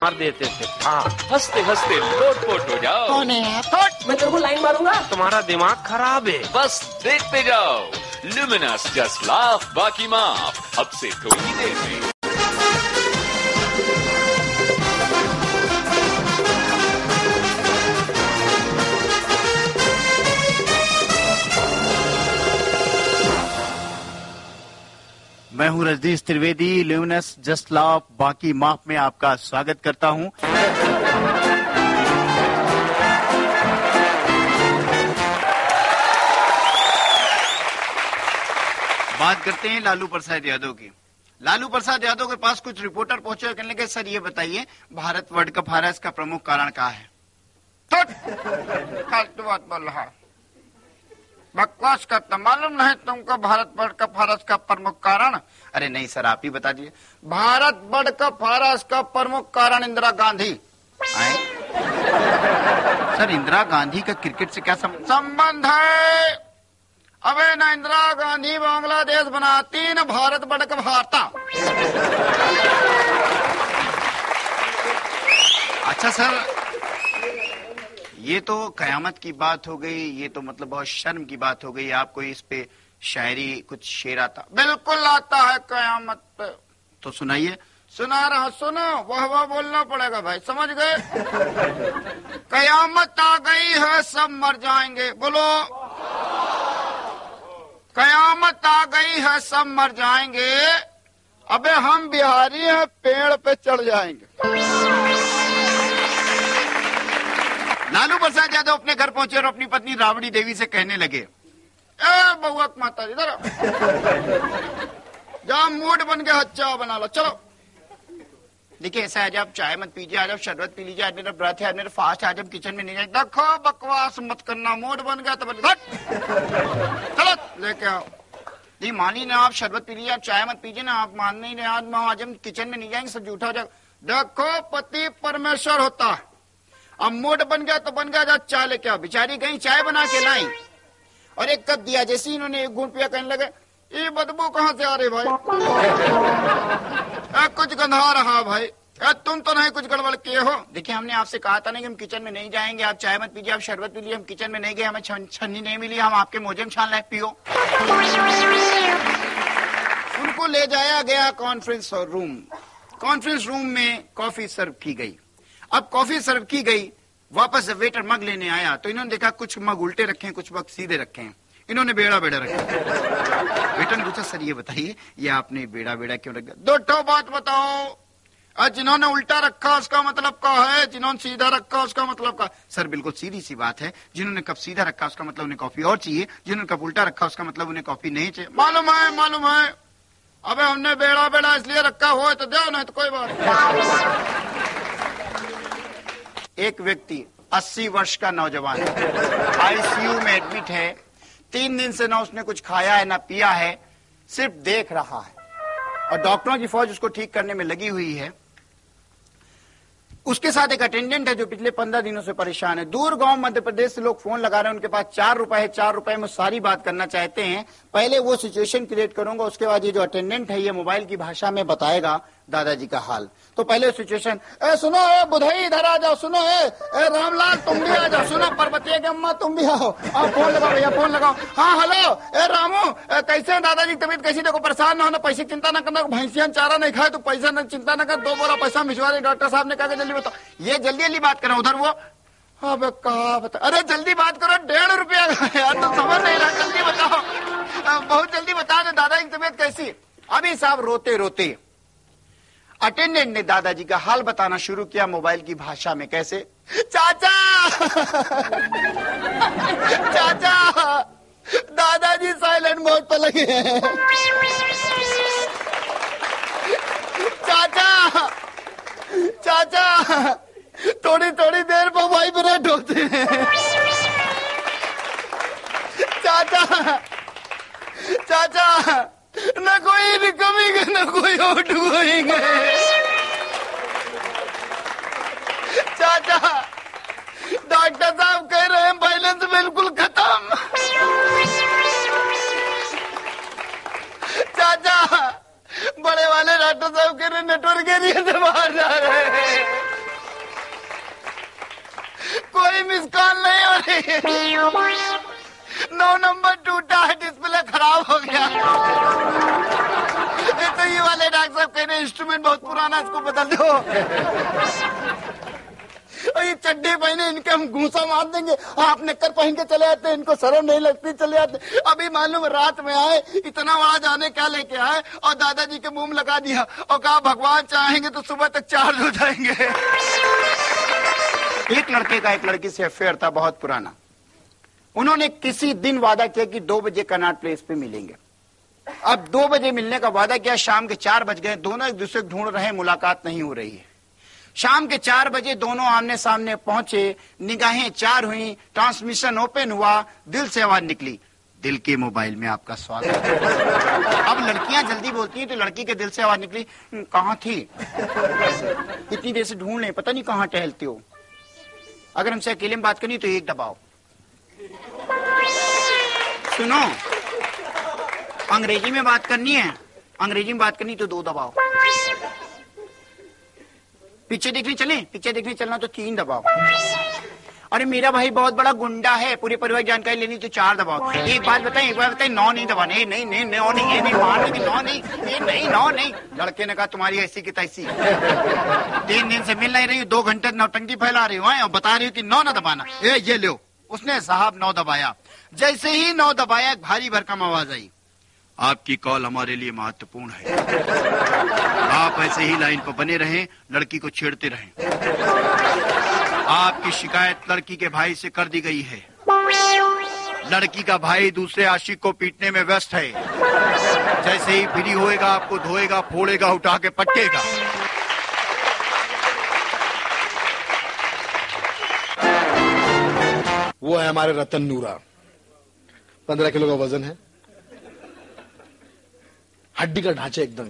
मार देते थे। हाँ, हंसते हंसते लोटपोट हो जाओ। कौन है आप? मैं तेरे को लाइन मारूंगा। तुम्हारा दिमाग खराब है। बस देखते जाओ। ल्यूमिनस जस्ट लाफ बाकी माफ, अब से थोड़ी देर में। मैं हूं Rajneesh Trivedi. Luminous just laugh बाकी माफ में आपका स्वागत करता हूं। बात करते हैं लालू प्रसाद यादव की। लालू प्रसाद यादव के पास कुछ रिपोर्टर पहुंचे और कहने लगे, सर ये बताइए भारत वर्ल्ड कप हारा इसका प्रमुख कारण क्या है? बात बोल रहा बकवास करता, मालूम नहीं तुमको भारत वर्ल्ड कप हारा इसका प्रमुख कारण? अरे नहीं सर, आप ही बता दीजिए। भारत वर्ल्ड कप हारा इसका प्रमुख कारण इंदिरा गांधी। सर इंदिरा गांधी का क्रिकेट से क्या संबंध है? अबे न इंदिरा गांधी बांग्लादेश बनाती न भारत वर्ल्ड कप हारता। अच्छा सर, ये तो कयामत की बात हो गई, ये तो मतलब बहुत शर्म की बात हो गई। आपको इस पे शायरी कुछ शेर आता? बिल्कुल आता है कयामत पे। तो सुनाइए। सुना रहा, सुनो, वह बोलना पड़ेगा भाई, समझ गए? कयामत आ गई है, सब मर जाएंगे, बोलो। कयामत आ गई है, सब मर जाएंगे, अबे हम बिहारी हैं, पेड़ पे चढ़ जाएंगे। लालू प्रसाद यादव अपने घर पहुंचे और अपनी पत्नी राबड़ी देवी से कहने लगे, ए बहुआ माता जी, इधर जहाँ मूड बन गया चाय बना लो, चलो। देखिए ऐसा है, आप चाय मत पीजिए, आज आप शरबत पी लीजिए, आज मेरा व्रत है, आज मेरा फास्ट है, आज हम किचन में नहीं जाएंगे। देखो बकवास मत करना, मूड बन गया तो चलो लेके आओ। जी मान ली ना, आप शरबत पी लीजिए, आप चाय मत पीजिए ना, आप मान नहीं रहे, आज हम किचन में नहीं जाएंगे, सब झूठा हो जाएगा। देखो पति परमेश्वर होता है, अब मूड बन गया तो बन गया, जा चाय लेके आओ। बेचारी गई चाय बना के लाई और एक कप दिया, जैसे इन्होंने एक घूंट पिया, कहने लगे ये बदबू कहाँ से आ रही भाई? कुछ गंधा रहा भाई, तुम तो नहीं कुछ गड़बड़ किए हो? देखिए हमने आपसे कहा था ना कि हम किचन में नहीं जाएंगे, आप चाय मत पीजिए, आप शरबत पी लीजिए, हम किचन में नहीं गए, हमें छन्नी नहीं मिली, हम आपके मोजे में छान लाए, पियो। उनको ले जाया गया कॉन्फ्रेंस रूम। कॉन्फ्रेंस रूम में कॉफी सर्व की गई। अब कॉफी सर्व की गई, वापस जब वेटर मग लेने आया तो इन्होंने देखा कुछ मग उल्टे रखे हैं, कुछ मग सीधे रखे हैं, इन्होंने बेड़ा बेड़ा रखा। वेटर ने पूछा, सर ये बताइए ये आपने बेड़ा बेड़ा क्यों रखा? दो ठो बात बताओ, जिन्होंने उल्टा रखा उसका मतलब क्या है, जिन्होंने सीधा रखा उसका मतलब क्या? सर बिल्कुल सीधी सी बात है, जिन्होंने कप सीधा रखा उसका मतलब उन्हें कॉफी और चाहिए, जिन्होंने कप उल्टा रखा उसका मतलब उन्हें कॉफी नहीं चाहिए। मालूम है, मालूम है। अबे हमने बेड़ा बेड़ा इसलिए रखा हो तो दो, नहीं तो कोई बात नहीं। एक व्यक्ति 80 वर्ष का नौजवान आईसीयू में एडमिट है। 3 दिन से ना उसने कुछ खाया है ना पिया है, सिर्फ देख रहा है और डॉक्टरों की फौज उसको ठीक करने में लगी हुई है। उसके साथ एक अटेंडेंट है जो पिछले 15 दिनों से परेशान है। दूर गांव मध्य प्रदेश से लोग फोन लगा रहे हैं, उनके पास 4 रुपए है, 4 रुपए में सारी बात करना चाहते हैं। पहले वो सिचुएशन क्रिएट करूंगा, उसके बाद ये जो अटेंडेंट है ये मोबाइल की भाषा में बताएगा दादाजी का हाल। तो पहले सिचुएशन, सुनो बुधई इधर आ जाओ, सुनो रामलाल तुम भी आ जाओ, सुनो पर्वतीय के अम्मा तुम भी आओ, फोन लगाओ भैया, फोन लगाओ। हाँ हेलो, रामू कैसे दादाजी तबीयत कैसी? देखो परेशान ना होना, पैसे चिंता न करना, भैंसियां चारा नहीं खाए तो पैसा न चिंता न कर, 2 बोरा पैसा भिजवा दे, डॉक्टर साहब ने कहा जल्दी बताओ। ये जल्दी जल्दी बात करो, उधर वो अब कहा बता, अरे जल्दी बात करो, 1.5 रुपया यार, तो समझ नहीं रहा, जल्दी बताओ, बहुत जल्दी बता दो दादाजी की तबीयत कैसी? अभी साहब रोते रोते अटेंडेंट ने दादाजी का हाल बताना शुरू किया मोबाइल की भाषा में। कैसे? चाचा चाचा दादाजी साइलेंट मोड पर लगे हैं। चाचा चाचा थोड़ी थोड़ी देर पर वाइब्रेट होते हैं। चाचा चाचा न कोई भी कमी न कोई आउट गोइंग। चाचा डॉक्टर साहब कह रहे हैं बैलेंस बिल्कुल खत्म। चाचा बड़े वाले डॉक्टर साहब कह रहे नेटवर्क एरिया से बाहर जा रहे हैं। 9 नंबर टूटा है, डिस्प्ले खराब हो गया। तो ये वाले डॉक्टर साहब कह रहे इंस्ट्रूमेंट बहुत पुराना, इसको बदल दो। और ये चड्डे पहने, इनके हम घूसा मार देंगे। आप निक्कर पहन के चले आते, इनको शर्म नहीं लगती, चले आते। अभी मालूम रात में आए, इतना बड़ा जाने क्या लेके आए और दादाजी के मुंह में लगा दिया और कहा भगवान चाहेंगे तो सुबह तक चार्ज हो जाएंगे। एक लड़के का एक लड़की से अफेयर था, बहुत पुराना। उन्होंने किसी दिन वादा किया कि 2 बजे कनॉट प्लेस पे मिलेंगे। अब 2 बजे मिलने का वादा किया, शाम के 4 बज गए, दोनों एक दूसरे को ढूंढ रहे हैं, मुलाकात नहीं हो रही है। शाम के 4 बजे दोनों आमने सामने पहुंचे, निगाहें चार हुई, ट्रांसमिशन ओपन हुआ, दिल से आवाज निकली, दिल के मोबाइल में आपका स्वागत है। अब लड़कियां जल्दी बोलती हैं, तो लड़की के दिल से आवाज निकली, कहां थी? इतनी देर से ढूंढ रहे, पता नहीं कहां टहलते हो। अगर हमसे अकेले में बात करनी तो एक दबाओ। सुनो, अंग्रेजी में बात करनी है, अंग्रेजी में बात करनी तो 2 दबाओ। पीछे देखने चले, पीछे देखने चलना तो 3 दबाओ। अरे मेरा भाई बहुत बड़ा गुंडा है, पूरे परिवार की जानकारी लेनी तो 4 दबाओ। एक बात बताएं, 9 नहीं दबाने। नहीं नहीं नौ नहीं, ये नहीं मारने की, 9 नहीं, ये नहीं 9 नहीं। लड़के ने कहा तुम्हारी ऐसी की तैसी। 3 दिन से मिल नहीं रही, 2 घंटे नौटंकी फैला रही हो और बता रही हो कि 9 ना दबाना। ये लो, उसने साहब 9 दबाया। जैसे ही 9 दबाया, एक भारी भरकम आवाज आई, आपकी कॉल हमारे लिए महत्वपूर्ण है, आप ऐसे ही लाइन पर बने रहें, लड़की को छेड़ते रहें। आपकी शिकायत लड़की के भाई से कर दी गई है। लड़की का भाई दूसरे आशिक को पीटने में व्यस्त है। जैसे ही फ्री होएगा आपको धोएगा, फोड़ेगा, उठा के पटकेगा। वो है हमारे रतन नूरा, 15 किलो का वजन है, हड्डी का ढांचा एकदम।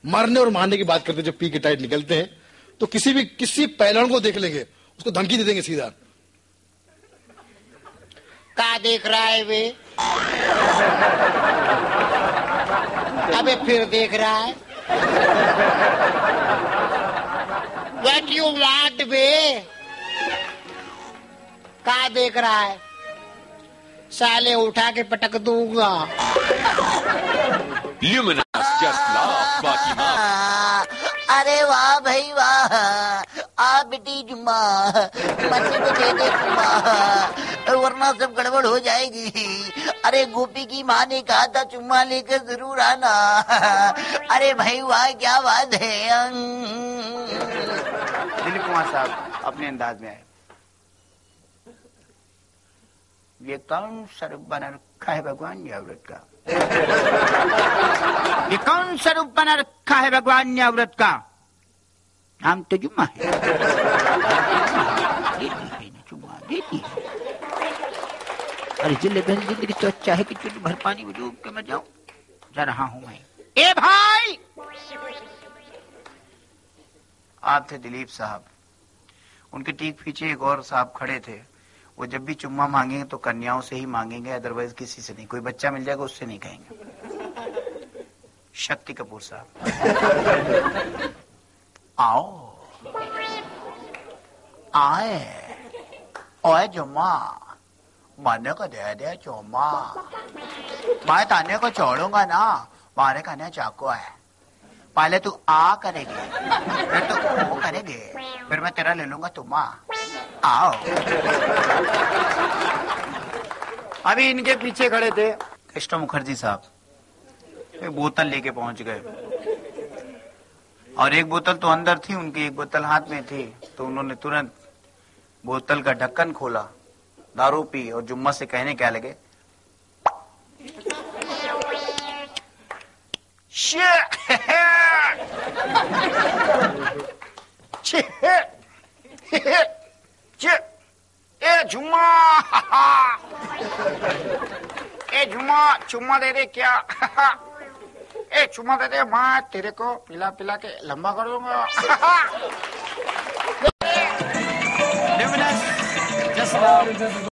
मरने और मारने की बात करते, जब पी के टाइट निकलते हैं तो किसी पहलवान को देख लेंगे, उसको धमकी दे देंगे सीधा। क्या देख रहा है वे? अबे फिर देख रहा है। What you want वे? क्या देख रहा है? साले उठा के पटक दूंगा। Luminous just laugh, बाकी माफ। अरे वाह भाई वाह, आ बेटी जुम्मा, मच्छी को दे दे चुम्मा, वरना सब गड़बड़ हो जाएगी। अरे गोपी की माँ ने कहा था चुम्मा लेकर जरूर आना। अरे भाई वाह, क्या बात है। दिलीप कुमार साहब अपने अंदाज में आए, ये कौन सा रूप बना रखा है भगवान ने औरत का? ये कौन सा रूप बना रखा है भगवान ने औरत का? नाम तो जुम्मा है। जुम्मा देती है। अरे जिंदगी तो अच्छा है कि चुट भर पानी में डूब के मर जाऊं। जा रहा हूं मैं। ए भाई, आप थे दिलीप साहब, उनके ठीक पीछे एक और साहब खड़े थे। वो जब भी चुम्मा मांगेंगे तो कन्याओं से ही मांगेंगे, अदरवाइज किसी से नहीं। कोई बच्चा मिल जाएगा उससे नहीं कहेंगे। शक्ति कपूर साहब, आओ आए, ओए जुम्मा, माने को दे दे चुम्मा। मैं ताने को छोड़ूंगा ना, मारे खाने चाकू है। पहले तू आ करेगी, फिर तू ओ करेगी, फिर मैं तेरा ले लूंगा तुम्मा। आओ। अभी इनके पीछे खड़े थे कृष्ण मुखर्जी साहब, एक बोतल लेके पहुंच गए और एक बोतल तो अंदर थी उनकी, एक बोतल हाथ में थी। तो उन्होंने तुरंत बोतल का ढक्कन खोला, दारू पी और जुम्मा से कहने क्या लगे, ए जुम्मा, ए जुम्मा चुम्मा दे दे क्या? ए चुम्मा दे दे, मैं तेरे को पिला पिला के लंबा कर दूंगा। Luminous, just